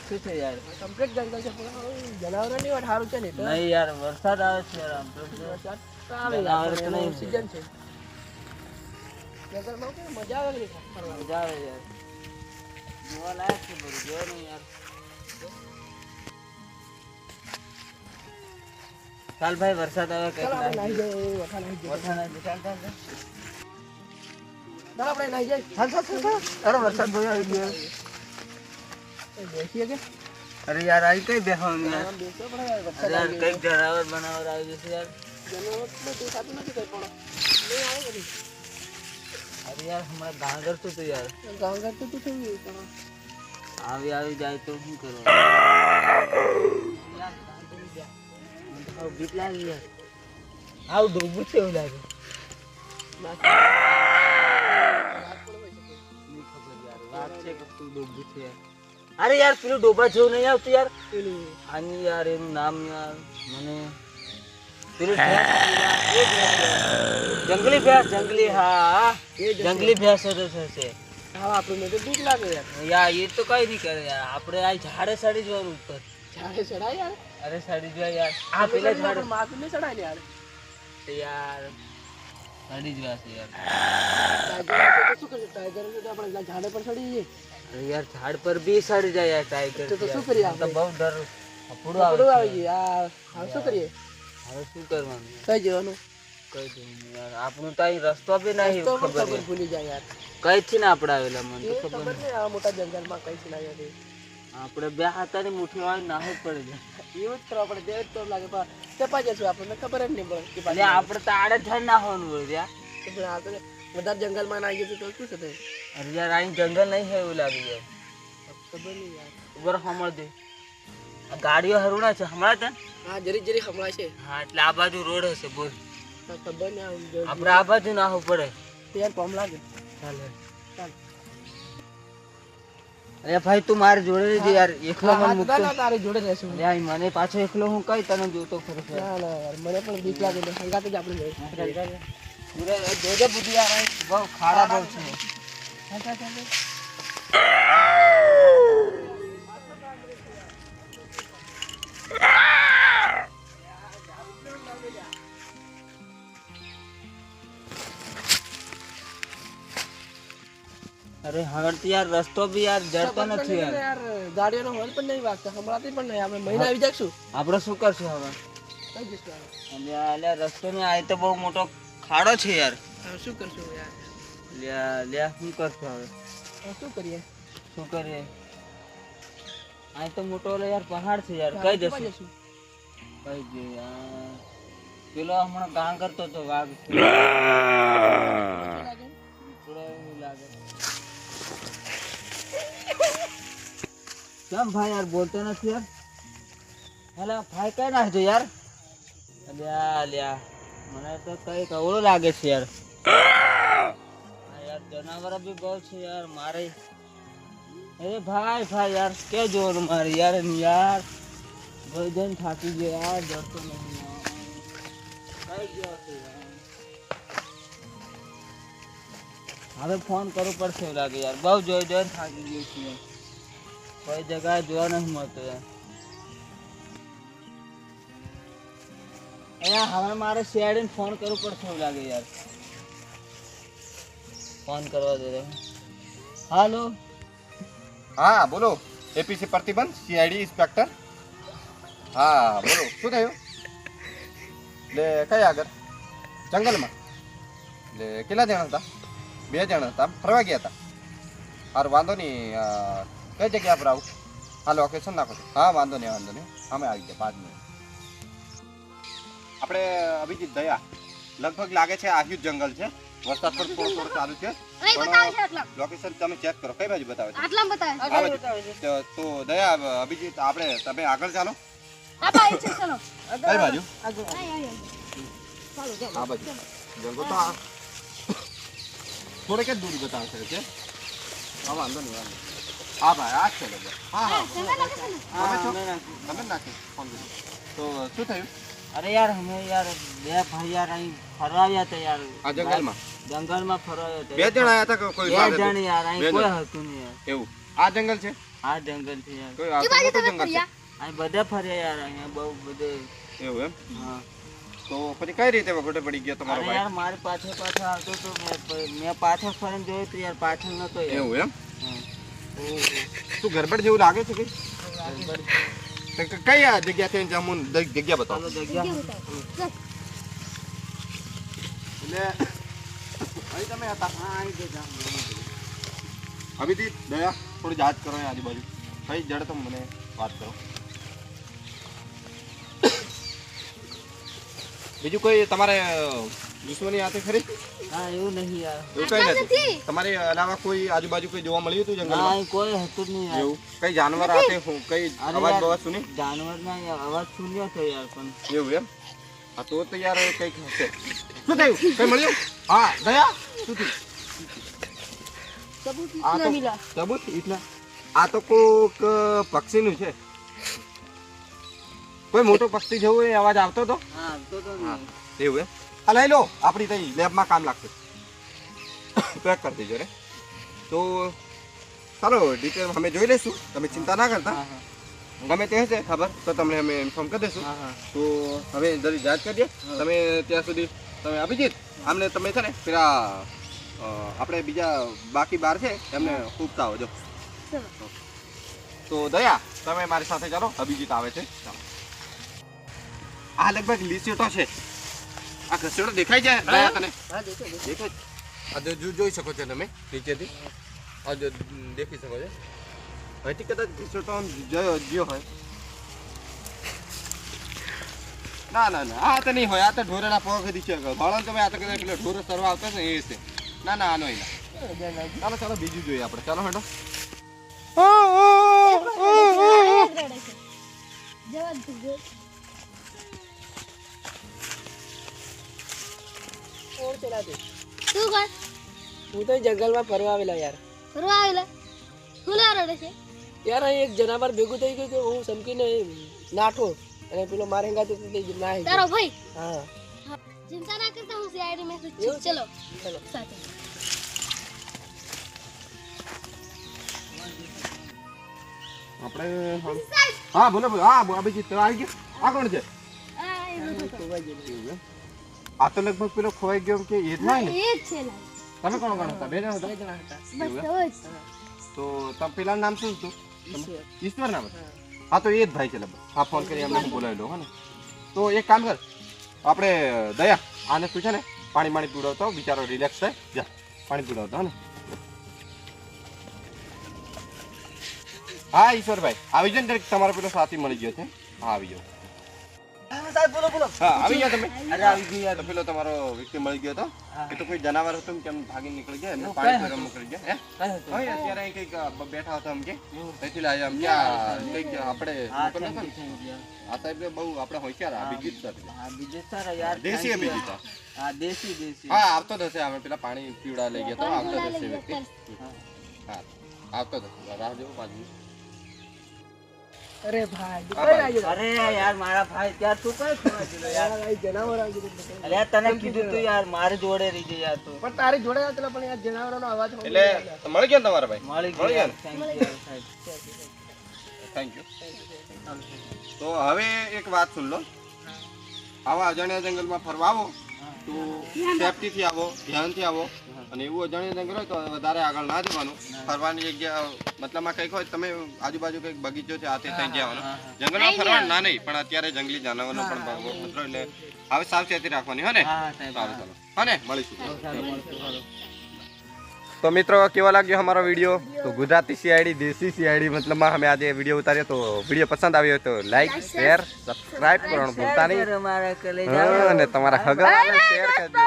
શું છે યાર કમ્પ્લીટ જંગલ છે પણ જનાવરોની વાત સારું છે ને તો નહીં યાર વરસાદ આવે છે યાર આમ તો વરસાદ તો આવે જનાવર તો યાર નહીં. સીઝન છે જંગલમાં કેવી મજા આવે ને ફરવાની. મજા આવે યાર જોવા લાયક છે બધું જો ને યાર ચાલ ભાઈ વરસાદ આવે ચાલ કઈક આપણે નાહી નાહી જઈએ વઠા નાહી જઈએ વરસાદ આવે ચાલ ચાલ ચાલ. ચાલ આપણે નાહી જઈએ ચાલ ચાલ ચાલ ચાલ. અરે વરસાદ બહુ આવી ગયો બેસીએ કે અરે યાર આવી કઈ બેસવાનું યાર આમ બેસવો પડે યાર અરે વરસાદ યાર આવી કઈક જનાવર બનાવર આવી જશે યાર જનાવર તો દેખાતું નથી કઈ પણ નહીં આવે કદી અરે યાર હમણાં ગાંગર તો તું યાર ગાંગર તો તું થઈ ગયું પણ આવી જાય તો શું કરવાનું યાર મને તો હાવ બીક લાગી યાર હાવ ડૂબું છે એવું લાગે નહીં ખબર યાર વાત છે કે તું ડૂબું છે યાર અરે યાર પેલું ડોબા જેવું નહીં આવતું યાર પેલું આની યાર એનું નામ યાર મને પેલું જંગલી ભેંસ જંગલી હા જંગલી ભેંસ છે હા આપણે તો બીક લાગે યાર યાર એ તો કઈ નહીં કરે યાર આપણે આ ઝાડે ચડી જવાનું ઉપર ઝાડે ચડાય યાર અરે ચડી જાય યાર આ પેલા ઝાડ માથું ને ચડાય ને યાર યાર ચડી જવા છે યાર ટાઈગર તો શું કરશે ટાઈગર તો આપણે ઝાડે પર ચડી જઈએ અરે યાર ઝાડ પર બી ચડી જાય યાર ટાઈગર તો શું કરીએ તો આપણે બહુ ડર અપડું આપણું આવે આવી ગયું આ હવે શું કરીએ હવે શું કરવાનું કઈ જવાનું કઈ દઉં યાર આપણું તો અહીં રસ્તો બી નહીં તો પણ ખબર ખબર ભૂલી જાય યાર કઈ થી ને આપણે આવેલા મને એ તો ખબર ખબર નહીં આ મોટા જંગલમાં કઈ થી લાગ્યા છે આપણે બે હાથાની મુઠ્ઠી વાળી નાહવું પડે છે એવું જ કરવા પડે જે તો લાગે પણ ચપાઈ જશું આપણને ખબર જ નહીં પડે કે એટલે આપણે તો આડે થઈને નાહવાનું હોય યાર પણ આ તો વધારે જંગલમાં ના ગયું તો શું થશે અરે યાર અહીં જંગલ નહીં હોય એવું લાગે યાર ખબર નહીં યાર ઉભર સાંભળ દે આ ગાડીઓ હરુણા છે હમણાં તને હા જરી જરી હમણાં છે હા એટલે આ બાજુ રોડ હશે બોલ ખબર નહીં આપણે આ બાજુ નાહવું પડે યાર પમ લાગે ચાલે ચાલ અરે ભાઈ તું મારી જોડે રહેજે યાર એકલો મને મૂકતો ના તારી જોડે રહેશું અરે આ મને પાછો એકલો હું કઈ તને જોતો ખરો છે ના ના યાર મને પણ બીક લાગે છે સંગાતે જ આપણે જઈએ જોજે બુદ્ધિ યાર અહીં બહુ ખાડા બહુ છે અરે હવે તો યાર રસ્તો બી યાર જડતો નથી યાર યાર ગાડીઓનો હોર્ન પણ નહીં વાગતો હમણાંથી પણ નહીં આપણે મહિના આવી જઈશું આપણે શું કરશું હવે કઈ જઈશું હવે? અલ્યા રસ્તો ને આ તો બહુ મોટો ખાડો છે યાર હવે શું કરશું યાર લ્યા શું કરશું હવે હવે શું કરીએ શું કરીએ આ તો મોટો ઓલો યાર પહાડ છે યાર કઈ ક્યાં જશું કઈ જઈએ પેલો હમણાં ગાં કરતો તો વાઘ થોડો એવું લાગે કેમ ભાઈ યાર બોલતો નથી યાર હેલા ભાઈ કઈ નાખજો યાર અલ્યા મને તો કઈ કવળો લાગે છે યાર યાર જનાવર બી બહુ છે યાર મારે અરે ભાઈ ભાઈ યાર કે જોવાનું મારે યાર યાર ભજન થાકી ગયો યાર ડરતો નહીં કઈ ગયો છે યાર હવે ફોન કરવો પડશે એવું લાગે યાર બહુ જોઈ જોઈને થાકી ગયો છું યાર કોઈ જગ્યાએ જોવા નહીં મળતો યાર અહીંયા હવે મારે શેડીને ફોન કરવો પડશે એવું લાગે યાર ફોન કરવા દે હાલો હા બોલો એપીસી પ્રતિબંધ સીઆઈડી ઇન્સ્પેક્ટર હા બોલો શું થયું એટલે કઈ આગળ જંગલમાં એટલે કેટલા જણા હતા 2 જણા હતા ફરવા ગયા હતા સારું વાંધો નહીં કઈ જગ્યા પર આવું હા લોકેશન નાખો છો હા વાંધો નહીં અમે આવી ગયા 5 મિનિટ આપણે અભિજીત દયા લગભગ લાગે છે આહ્યુજ જંગલ છે વરસાદ પણ થોડો ચાલુ છે લોકેશન તમે ચેક કરો કઈ બાજુ બતાવે છે તો દયા અભિજીત આપણે તમે આગળ ચાલો કઈ બાજુ આ બાજુ જંગલ તો થોડેક જ દૂર બતાવશે છે હા વાંધો નહીં હા ભાઈ આ છે હા તમે નાખી ફોન તો શું થયું અરે યાર અમે યાર બે ભાઈ યાર અહીં ફરવા આવ્યા હતા યાર આ જંગલમાં જંગલમાં ફરવા આવ્યા હતા 2 જણ આયા હતા કે કોઈ 2 જણ યાર અહીં કોઈ હતું નહીં યાર એવું આ જંગલ છે આ જંગલ છે યાર. કોઈ આ તો મોટું જંગલ છે. અહીં બધા ફર્યા યાર, અહીંયા બહુ બધે. એવું એમ? હા. તો પછી કઈ રીતે વગોટે પડી ગયો તમારો અરે ભાઈ? યાર મારી પાછળ પાછળ આવતો તો મેં પાછળ ફરીને જોયું તો યાર પાછળ નતો યાર. એવું એમ? હા. તું ગરબડ જેવું લાગે છે કઈ? કઈ આ જગ્યા છે જામુન જગ્યા બતાવો. ચાલો જગ્યા. એટલે અહીં તમે હતા. હા આવી ગયા. અભિથી દયા થોડી જાત કરો અહીં આજુબાજુ. કઈ જડ તો મને વાત કરો. બીજું કોઈ તમારે દુશ્મની આતે ખરી? હા એવું નહીં યાર. એવું કઈ નથી. તમારી અલાવા કોઈ આજુબાજુ કોઈ જોવા મળ્યું હતું ના જંગલમાં? અહીં કોઈ હતું જ નહીં યાર. એવું કઈ જાનવર આતે હું કઈ અરે અવાજ યાર, બવાજ સુની? જાનવરના યાર અવાજ સુન્યો છે યાર પણ. એવું એમ? હા તો યાર કઈક હશે. શું થયું? કઈ મળ્યું? હા દયા શું થયું? सबूत આ इतना તો मिला સબૂત ઇતના. આ તો કોક પક્ષીનું છે. કોઈ મોટો પક્ષી જેવો એ અવાજ આવતો હતો? હા આવતો તો હા. નહીં. એવું એમ? આ લઈ લો આપણી તઈ લેબમાં કામ લાગશે. પેક કરી દેજો રે. તો ચાલો ડિટેલ અમે જોઈ લઈશું. તમે ચિંતા ના કરતા. હા હા ગમે તે હશે ખબર તો તમને અમે ઇન્ફોર્મ કરી દઈશું. હા હા. તો હવે જરી જાંચ કરીએ. તમે ત્યાં સુધી તમે અભિજીત આમને તમે છે ને પેલા આપણે બીજા બાકી બાર છે એમને ખૂબતા આવજો. તો દયા તમે મારી સાથે ચાલો. અભિજીત આવે છે. ચાલો. આ લગભગ લીસેટો છે. આ ઘસેડો દેખાય છે દયા તને? हाँ देखो દેખાય છે? આ જોઈ શકો છો તમે નીચેથી. આ દેખી શકો છો. અહીંથી કદાચ ઘસેડો આમ જ્યો હોય. ના ના ના આ તો નહીં હોય. આ તો ઢોરેના પગ દીશે ભાળો તમે. આ તો કદાચ પેલો ઢોર સરવા આવતો છે ને એ છે. ના ના આનો ના. ચાલો ચાલો બીજું જોઈએ આપણે. ચાલો હેડો. और चला दे તું કોણ હું તો જંગલ માં ફરવા આવેલા યાર ફરવા આવેલા શું લેવા રડે છે યાર અહીં એક જનાવર ભેગું થઈ ગયું તો હું સમકીને નાઠો અને પેલો મારેંગા તો તે ના તારો ભાઈ હા ચિંતા ના કરતા હું સીઆઈડી મેસેજ એવું છે? ચલો ચલો સાથે આપણે હા બોલો બોલો. હા અભિજીત તો આવી ગયો. આ કોણ છે? આ એ બધું તો. આ તો લગભગ પેલો ખોવાઈ ગયો એમ કે એ જ ના ને? એ જ છે લાગે. તમે કોણ કોણ હતા? બે જણા હતા? બે જણા હતા બસ તો જ તો તમે પેલા નામ શું હતું? ઈશ્વર. ઈશ્વર નામ હતું? હા તો એ જ ભાઈ છે લગભગ. હા ફોન કરી એમને હું બોલાવી લઉં. હે ને તો એક કામ કર આપણે દયા આને તું છે ને પાણી પાણી પીવડાવતો બિચારો રિલેક્સ થાય. જા પાણી પીવડાવતો. હે ને હા ઈશ્વરભાઈ આવી જાઓ ને direct. તમારો પેલો સાથી મળી ગયો છે. હા આવી જાઓ. સાહેબ બોલો બોલો. હા આવી ગયા તમે? અરે આવી ગઈ યાર. તો પેલો તમારો વ્યક્તિ મળી ગયો હતો. હા. એ તો કોઈ જનાવર હતું કેમ ભાગી નીકળી ગયા ને એવું પાણી કઈ પીવા મોકલી ગયા. હે કઈ હતું? હા અત્યારે અહીં કંઈક બેઠા હતા એમ કે એવું. ત્યાંથી લાવ્યા એમ કે આ કંઈક આપણે હા લોકો નતા ને? થઈ ગયા. આ સાહેબ બહુ આપણે હોશિયાર આ બીજી જ સાથે. હા બીજે સારા યાર. દેશી thank you. બીજી તો. હા દેશી દેશી. હા આવતો જ હશે. અમે પેલા પાણી પીવડા લઈ ગયા તો આવતો જ હશે વ્યક્તિ. હા. હા આવતો જ હશે. રાહ જેવું પાછું. અરે ભાઈ હા, કઈ આવી અરે યાર મારા ભાઈ ત્યાં તું કઈ ખોવા ગયેલો યાર? યાર અહીં જનાવર આવી ગયું અરે યાર તને કીધું તું યાર મારી જોડે રહી ગઈ યાર તું. પણ તારી જોડે હતા પણ યાર જનાવરોનો અવાજ એટલે મળી ગયા ને તમારા ભાઈ? મળી મળી ગઈ ગયા યાર. ને? Thank you યાર સાહેબ. Thank you. તો હવે એક વાત સુન લો. આવા અજાણ્યા જંગલમાં ફરવા આવો તો સેફટીથી આવો, ધ્યાનથી આવો. અને એવું અજાણ્યા જંગલ હોય તો વધારે આગળ ના જવાનું. ફરવાની જગ્યા મતલબમાં કંઈક હોય તમે આજુબાજુ કંઈક બગીચો છે આ તે ત્યાં જવાનું. જંગલમાં ફરવાનું ના નહીં પણ અત્યારે જંગલી જાનવરનો પણ ખતરો એટલે હવે સાવચેતી રાખવાની. હે ને? હા સાહેબ. સારું ચાલો. હા ને મળીશું. સારું મળશું. સારું. તો મિત્રો કેવો લાગ્યો અમારો વિડીયો? તો ગુજરાતી સીઆઈડી દેશી સીઆઈડી મતલબમાં અમે આજે વિડીયો ઉતાર્યો. તો વિડીયો પસંદ આવ્યો તો લાઈક શેર સબસ્ક્રાઇબ કરવાનું ભૂલતા નહીં. અમારા કલેજા. અને તમારા હગાને શેર કરજો.